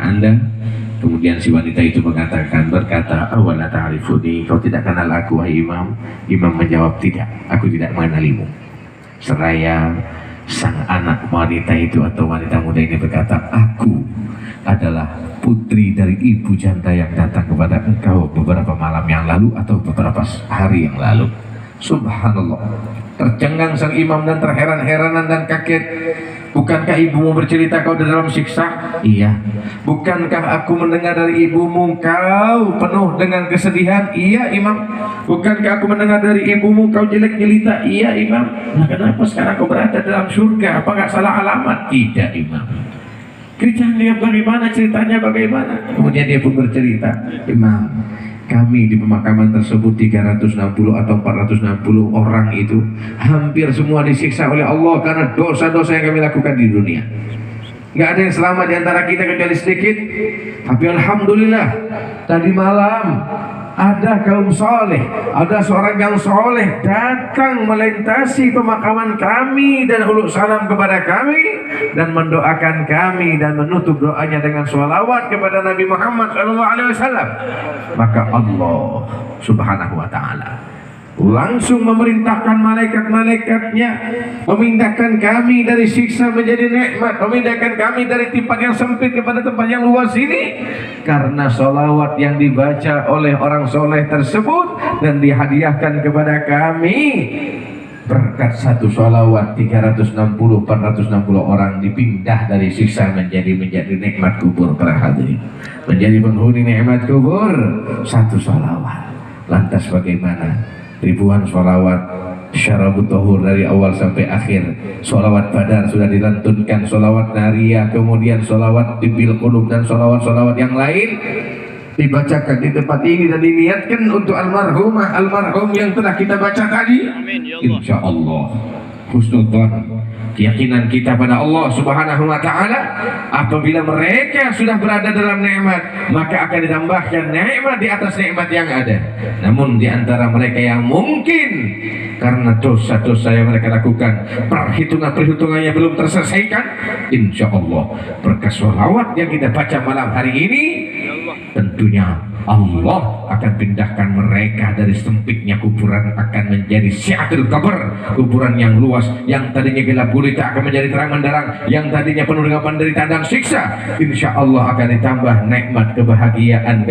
Anda. Kemudian si wanita itu berkata, awala ta'rifuni, kau tidak kenal aku wahai Imam? Imam menjawab, tidak, aku tidak mengenalimu. Seraya sang anak wanita itu atau wanita muda ini berkata, aku adalah putri dari ibu janda yang datang kepada engkau beberapa malam yang lalu atau beberapa hari yang lalu. Subhanallah. Tercengang sang imam dan terheran-heranan dan kaget. Bukankah ibumu bercerita kau di dalam siksa? Iya. Bukankah aku mendengar dari ibumu kau penuh dengan kesedihan? Iya Imam. Bukankah aku mendengar dari ibumu kau jelek jelita? Iya Imam. Nah kenapa sekarang kau berada dalam surga? Apa nggak salah alamat? Tidak Imam. Kita lihat bagaimana ceritanya bagaimana. Kemudian dia pun bercerita, Imam, kami di pemakaman tersebut 360 atau 460 orang itu hampir semua disiksa oleh Allah karena dosa-dosa yang kami lakukan di dunia. Nggak ada yang selamat di antara kita kecuali sedikit. Tapi alhamdulillah tadi malam ada kaum soleh, ada seorang yang soleh datang melintasi pemakaman kami dan uluk salam kepada kami dan mendoakan kami dan menutup doanya dengan sholawat kepada Nabi Muhammad SAW. Maka Allah Subhanahu wa Ta'ala langsung memerintahkan malaikat-malaikatnya memindahkan kami dari siksa menjadi nikmat, memindahkan kami dari tempat yang sempit kepada tempat yang luas ini karena sholawat yang dibaca oleh orang soleh tersebut dan dihadiahkan kepada kami. Berkat satu sholawat 360-460 orang dipindah dari siksa menjadi nikmat kubur. Para hadirin, menjadi penghuni nikmat kubur satu sholawat. Lantas bagaimana? Ribuan sholawat syarabut tahur dari awal sampai akhir. Sholawat badar sudah dilantunkan, sholawat nariyah, kemudian sholawat tibil qulub dan sholawat-sholawat yang lain dibacakan di tempat ini dan diniatkan untuk almarhum yang telah kita baca tadi. Insya Allah husnudzon, keyakinan kita pada Allah Subhanahu wa Ta'ala, apabila mereka sudah berada dalam nikmat maka akan ditambahkan nikmat di atas nikmat yang ada. Namun di antara mereka yang mungkin karena dosa-dosa yang mereka lakukan perhitungannya belum terselesaikan, insya Allah berkat sholawat yang kita baca malam hari ini tentunya Allah akan pindahkan mereka dari sempitnya kuburan akan menjadi syiatul qabr, kuburan yang luas, yang tadinya gelap gulita akan menjadi terang menderang, yang tadinya penuh dengan penderitaan dan siksa insya Allah akan ditambah nikmat, kebahagiaan,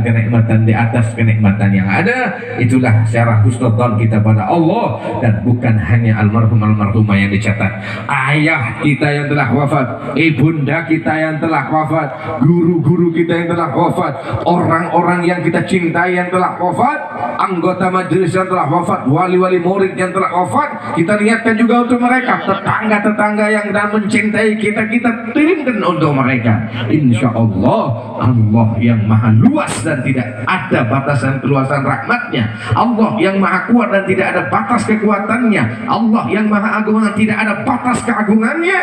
kenikmatan di atas kenikmatan yang ada. Itulah secara husnudzon kita pada Allah, dan bukan hanya almarhumah yang dicatat, ayah kita yang telah wafat, ibunda kita yang telah wafat, guru-guru kita yang telah wafat, orang-orang yang kita cintai yang telah wafat, anggota majelis yang telah wafat, wali-wali murid yang telah wafat, kita niatkan juga untuk mereka. Tetangga-tetangga yang dan mencintai kita kirimkan untuk mereka. Insya Allah Allah yang maha luas dan tidak ada batasan keluasan rahmatnya, Allah yang maha kuat dan tidak ada batas kekuatannya, Allah yang maha agung dan tidak ada batas keagungannya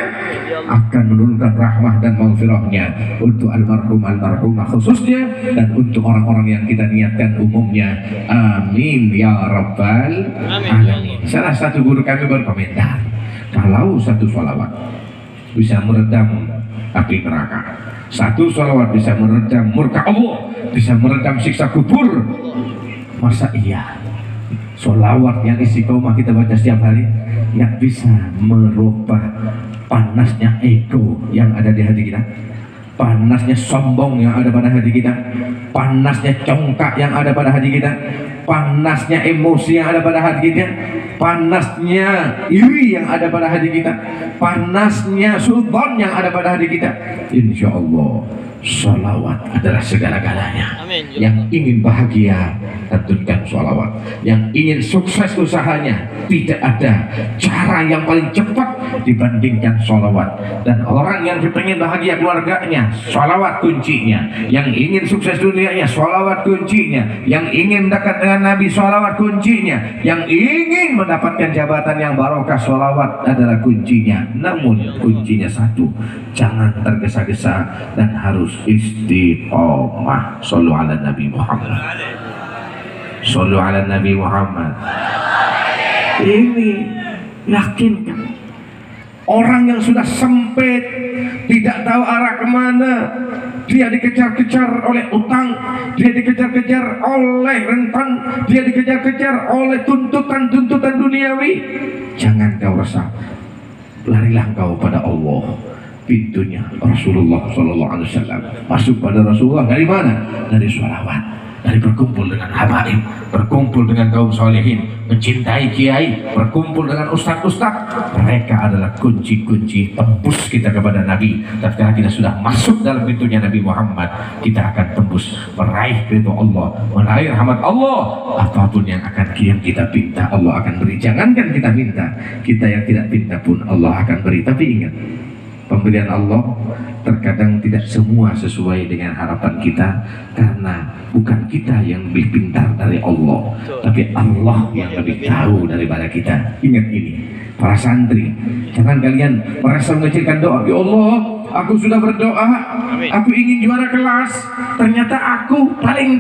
akan menurunkan rahmah dan maghfirahnya untuk almarhumah khususnya dan untuk orang-orang yang kita niatkan umumnya. Amin ya rabbal alamin. Salah satu guru kami berkomentar, kalau satu sholawat bisa meredam api neraka, satu sholawat bisa meredam murka Allah, bisa meredam siksa kubur, masa iya sholawat yang istiqomah kita baca setiap hari yang bisa merubah panasnya ego yang ada di hati kita, panasnya sombong yang ada pada hati kita, panasnya congkak yang ada pada hati kita, panasnya emosi yang ada pada hati kita, panasnya iri yang ada pada hati kita, panasnya sultan yang ada pada hati kita. Insya Allah sholawat adalah segala-galanya. Yang ingin bahagia tentukan sholawat, yang ingin sukses usahanya tidak ada cara yang paling cepat dibandingkan sholawat. Dan orang yang ingin bahagia keluarganya, sholawat kuncinya. Yang ingin sukses dunianya, sholawat kuncinya. Yang ingin dekat dengan Nabi, sholawat kuncinya. Yang ingin mendapatkan jabatan yang barokah, sholawat adalah kuncinya. Namun kuncinya satu, jangan tergesa-gesa dan harus istiqomah. Shallu ala Nabi Muhammad, shallu ala Nabi Muhammad. Ini yakinkan, orang yang sudah sempit tidak tahu arah kemana. Dia dikejar-kejar oleh utang, dia dikejar-kejar oleh rentan, dia dikejar-kejar oleh tuntutan-tuntutan duniawi. Jangan kau resah, larilah kau pada Allah. Pintunya Rasulullah SAW. Masuk pada Rasulullah dari mana? Dari sholawat, dari berkumpul dengan habaib, berkumpul dengan kaum solehin, mencintai kiai, berkumpul dengan ustaz-ustaz. Mereka adalah kunci-kunci tembus kita kepada Nabi. Tatkala kita sudah masuk dalam pintunya Nabi Muhammad, kita akan tembus meraih ridho Allah, meraih rahmat Allah. Apapun yang kita pinta, Allah akan beri. Jangankan kita minta, kita yang tidak pinta pun Allah akan beri. Tapi ingat, pemberian Allah terkadang tidak semua sesuai dengan harapan kita, karena bukan kita yang lebih pintar dari Allah, tapi Allah yang lebih tahu daripada kita. Ingat ini, para santri, jangan kalian merasa mengecilkan doa. Ya Allah, aku sudah berdoa, aku ingin juara kelas, ternyata aku paling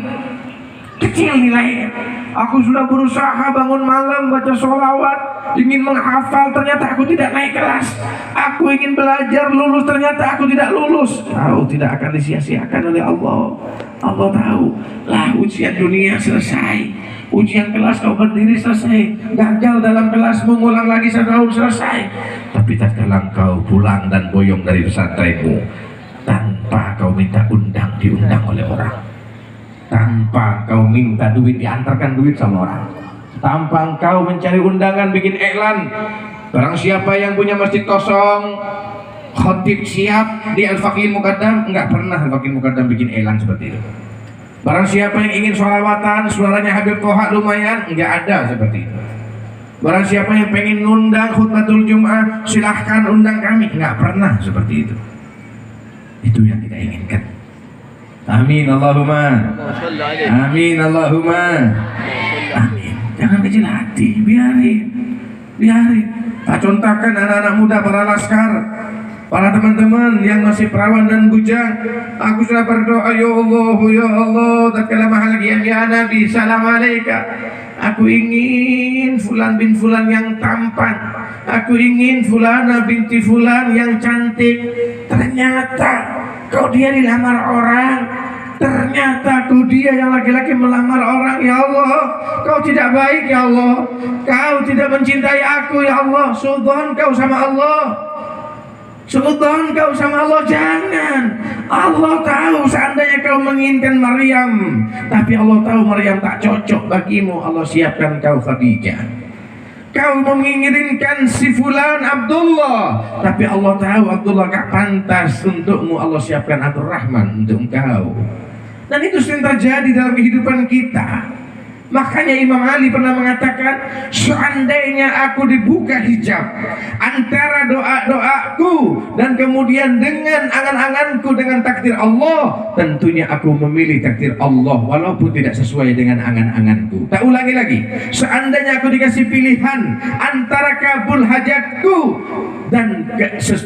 kecil nilainya. Aku sudah berusaha bangun malam baca sholawat, ingin menghafal, ternyata aku tidak naik kelas. Aku ingin belajar lulus, ternyata aku tidak lulus. Tahu tidak akan disia-siakan oleh Allah. Allah tahu lah, ujian dunia selesai, ujian kelas kau berdiri selesai, gagal dalam kelas mengulang lagi setahun selesai. Tapi tatkala kau pulang dan boyong dari pesantrenmu tanpa kau minta diundang oleh orang, tanpa kau minta duit, diantarkan duit sama orang, tanpa kau mencari undangan, bikin iklan, barang siapa yang punya masjid kosong, khotib siap di Al-Faqih Muqaddam. Enggak pernah Al-Faqih Muqaddam bikin iklan seperti itu. Barang siapa yang ingin sholawatan, suaranya Habib Toha lumayan, enggak ada seperti itu. Barang siapa yang pengen ngundang khutbatul Jum'ah, silahkan undang kami. Enggak pernah seperti itu. Itu yang kita inginkan. Amin Allahumma. Amin Allahumma. Amin. Jangan kecil hati, biarin. Tak contohkan anak-anak muda, para laskar, para teman-teman yang masih perawan dan bujang. Aku sudah berdoa, ya Allah, tatkala mahal ya Nabi, salam alaika. Aku ingin fulan bin fulan yang tampan, aku ingin fulana binti fulan yang cantik. Ternyata dia dilamar orang, ternyata dia yang laki-laki melamar orang. Ya Allah, kau tidak baik ya Allah, kau tidak mencintai aku ya Allah. Suudon kau sama Allah, suudon kau sama Allah. Jangan. Allah tahu seandainya kau menginginkan Maryam, tapi Allah tahu Maryam tak cocok bagimu, Allah siapkan kau Khadijah. Kau menginginkan si fulan Abdullah, tapi Allah tahu Abdullah gak pantas untukmu, Allah siapkan Abdurrahman untuk engkau. Dan itu sering terjadi dalam kehidupan kita. Makanya Imam Ali pernah mengatakan, seandainya aku dibuka hijab antara doa-doaku dan kemudian dengan angan-anganku dengan takdir Allah, tentunya aku memilih takdir Allah walaupun tidak sesuai dengan angan-anganku. Tak ulangi lagi, seandainya aku dikasih pilihan antara kabul hajatku dan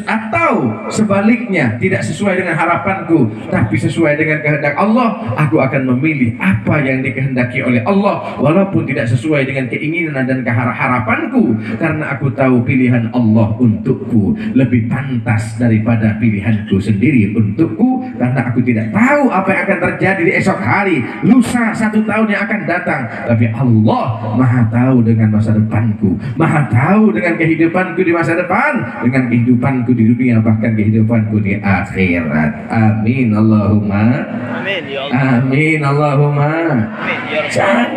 atau sebaliknya tidak sesuai dengan harapanku tapi sesuai dengan kehendak Allah, aku akan memilih apa yang dikehendaki oleh Allah walaupun tidak sesuai dengan keinginan dan harapanku, karena aku tahu pilihan Allah untukku lebih pantas daripada pilihanku sendiri untukku, karena aku tidak tahu apa yang akan terjadi di esok hari, lusa, 1 tahun yang akan datang, tapi Allah maha tahu dengan masa depanku, maha tahu dengan kehidupanku di masa depan, dengan kehidupanku di dunia, bahkan kehidupanku di akhirat. Amin Allahumma. Amin ya Allah. Amin Allahumma. Amin ya Allah.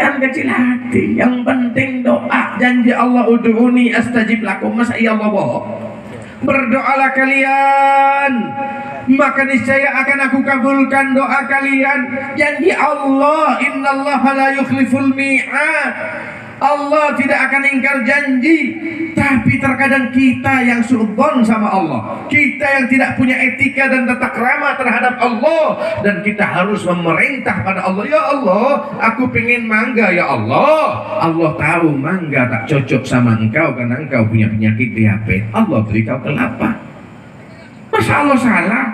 Jangan kecil hati, yang penting doa. Janji Allah, ud'uni astajib lakum. Masa iya Allah bohong? Berdoalah kalian, maka niscaya akan aku kabulkan doa kalian. Janji Allah, innallaha la yukhliful mi'ad. Allah tidak akan ingkar janji. Tapi terkadang kita yang suudzon sama Allah, kita yang tidak punya etika dan tata krama terhadap Allah, dan kita harus memerintah pada Allah. Ya Allah, aku pengen mangga ya Allah. Allah tahu mangga tak cocok sama engkau karena engkau punya penyakit diabetes. Allah beri kau kelapa. Masa Allah salah?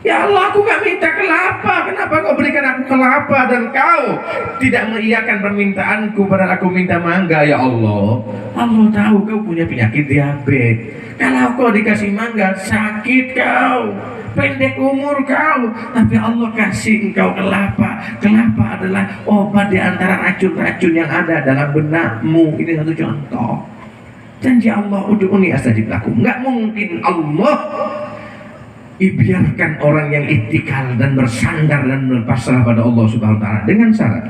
Ya Allah, aku gak minta kelapa. Kenapa kau berikan aku kelapa dan kau tidak mengiyakan permintaanku padahal aku minta mangga? Ya Allah, Allah tahu kau punya penyakit diabetes. Kalau kau dikasih mangga, sakit kau, pendek umur kau. Tapi Allah kasih engkau kelapa. Kelapa adalah obat di antara racun-racun yang ada dalam benakmu. Ini satu contoh. Janji Allah, ud'uni astajib lakum. Nggak mungkin Allah biarkan orang yang itikal dan bersandar dan berpasrah pada Allah Subhanahu wa taala dengan syarat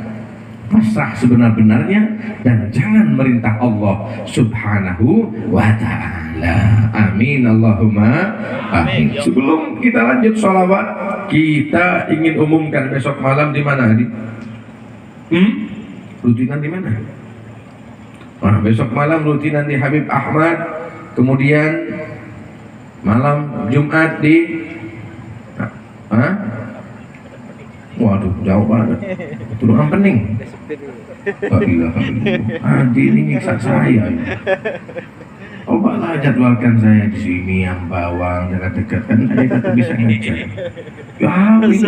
pasrah sebenar-benarnya dan jangan merintah Allah Subhanahu wa taala. Amin Allahumma amin. Sebelum kita lanjut sholawat, kita ingin umumkan besok malam di mana, Adi? Rutinan di mana? Nah, besok malam rutinan di Habib Ahmad, kemudian malam Jumat di waduh, jauh banget. Tulungan Pening. Adi ini nyiksa saya. Cobalah jadwalkan saya di sini yang Bawang dekat-dekat, kan saya tetap bisa ngecek. Jauh ini.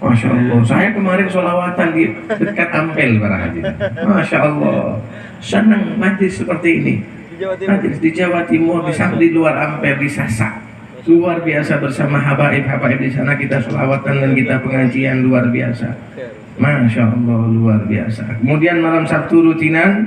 Masya Allah. Saya kemarin sholawatan di dekat Ampel para hadirin. Masya Allah. Senang majlis seperti ini. Majlis di Jawa Timur, di luar Ampel, di Sasak. Luar biasa bersama habaib-habaib di sana kita sholawatan dan kita pengajian luar biasa. Masya Allah, luar biasa. Kemudian malam Sabtu rutinan.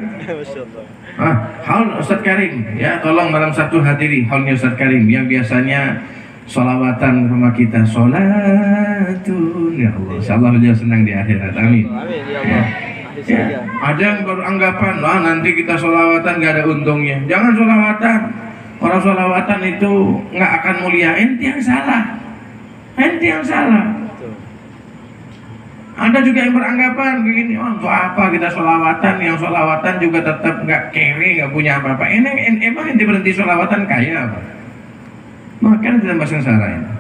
Haul Ustadz Karim, ya tolong malam Sabtu hadiri haulnya Ustadz Karim yang biasanya sholawatan sama kita. Sholatun, ya Allah. Insyaallah beliau senang di akhirat. Amin. Ya. Ya. Ada yang beranggapan, nanti kita sholawatan gak ada untungnya. Jangan sholawatan. Orang sholawatan itu nggak akan mulia. Ente yang salah. Ente yang salah. Ada juga yang beranggapan begini, untuk apa kita sholawatan? Yang sholawatan juga tetap nggak kere, nggak punya apa-apa. Emang ente berhenti sholawatan kaya apa? Makanya tidak pasang sarah ini.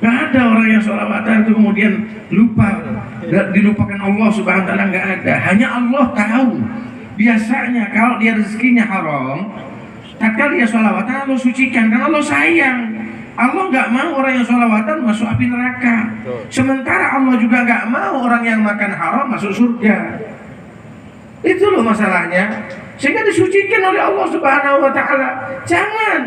Nggak ada orang yang sholawatan itu kemudian lupa, dilupakan Allah Subhanahu wa taala, nggak ada. Hanya Allah tahu. Biasanya kalau dia rezekinya haram, tatkala dia sholawatan Allah sucikan karena Allah sayang. Allah nggak mau orang yang sholawatan masuk api neraka. Sementara Allah juga nggak mau orang yang makan haram masuk surga. Itu loh masalahnya. Sehingga disucikan oleh Allah Subhanahu wa taala. Jangan.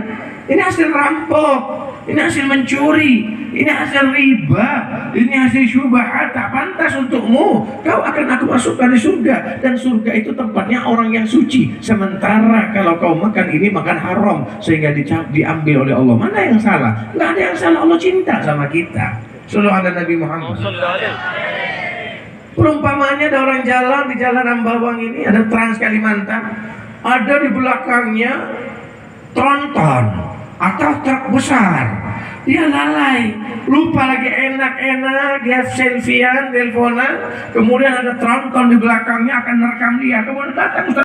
Ini hasil rampok, ini hasil mencuri, ini hasil riba, ini hasil syubhat. Tak pantas untukmu. Kau akan aku masukkan di surga, dan surga itu tempatnya orang yang suci. Sementara kalau kau makan ini makan haram sehingga diambil oleh Allah. Mana yang salah? Nggak ada yang salah. Allah cinta sama kita. Sallallahu alaihi Nabi Muhammad. Perumpamaannya ada orang jalan di jalan Ambawang ini, ada Trans Kalimantan, ada di belakangnya tronton atau truk besar. Dia lalai, lupa lagi enak-enak, dia selfiean, teleponan, kemudian ada tronton di belakangnya akan merekam dia. Kemudian datang